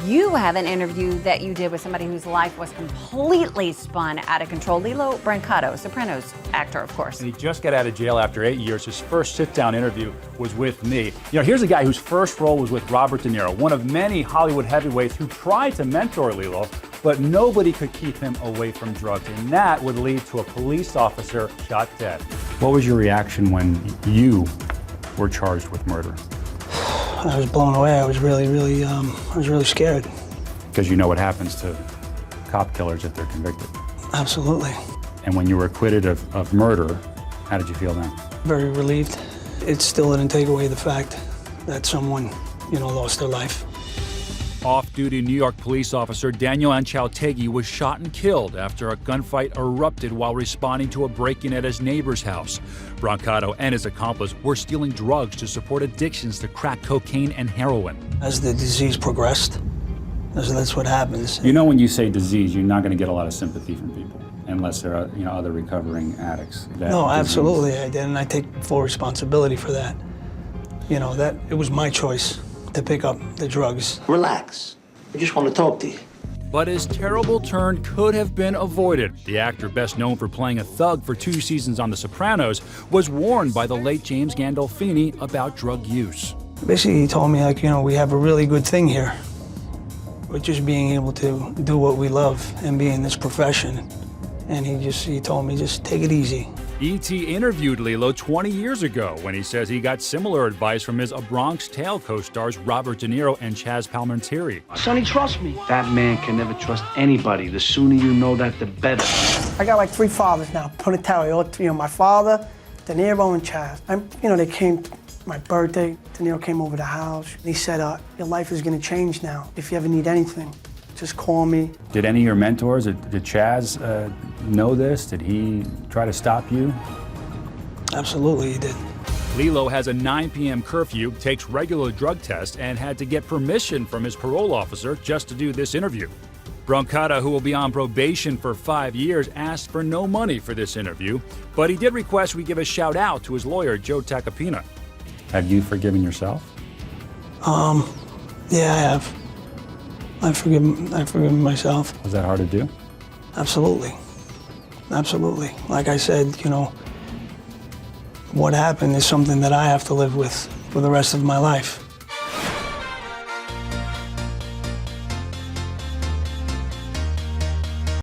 You have an interview that you did with somebody whose life was completely spun out of control. Lillo Brancato, Sopranos actor, of course. And he just got out of jail after 8 years. His first sit-down interview was with me. You know, here's a guy whose first role was with Robert De Niro, one of many Hollywood heavyweights who tried to mentor Lillo, but nobody could keep him away from drugs, and that would lead to a police officer shot dead. What was your reaction when you were charged with murder? I was blown away. I was really scared. Because you know what happens to cop killers if they're convicted. Absolutely. And when you were acquitted of murder, how did you feel then? Very relieved. It still didn't take away the fact that someone, lost their life. Off-duty New York police officer Daniel Anchautegi was shot and killed after a gunfight erupted while responding to a break-in at his neighbor's house. Brancato and his accomplice were stealing drugs to support addictions to crack cocaine and heroin. As the disease progressed, that's what happens. You know, when you say disease, you're not going to get a lot of sympathy from people unless there are, other recovering addicts. No, absolutely, I did, and I take full responsibility for that. That it was my choice to pick up the drugs. Relax. I just want to talk to you. But his terrible turn could have been avoided. The actor, best known for playing a thug for 2 seasons on The Sopranos, was warned by the late James Gandolfini about drug use. Basically, he told me, we have a really good thing here. With just being able to do what we love and be in this profession. And he told me, just take it easy. E.T. interviewed Lillo 20 years ago when he says he got similar advice from his A Bronx Tale co-stars Robert De Niro and Chaz Palminteri. Sonny, trust me. That man can never trust anybody. The sooner you know that, the better. I got like 3 fathers now, put it that way. My father, De Niro, and Chaz. They came to my birthday. De Niro came over the house. He said, your life is gonna change now. If you ever need anything, just call me. Did any of your mentors, did Chaz know this? Did he try to stop you? Absolutely, he did. Lillo has a 9 p.m. curfew, takes regular drug tests, and had to get permission from his parole officer just to do this interview. Brancato, who will be on probation for 5 years, asked for no money for this interview, but he did request we give a shout out to his lawyer, Joe Tacopina. Have you forgiven yourself? Yeah, I have. I've forgiven myself. Was that hard to do? Absolutely. Absolutely. Like I said, what happened is something that I have to live with for the rest of my life.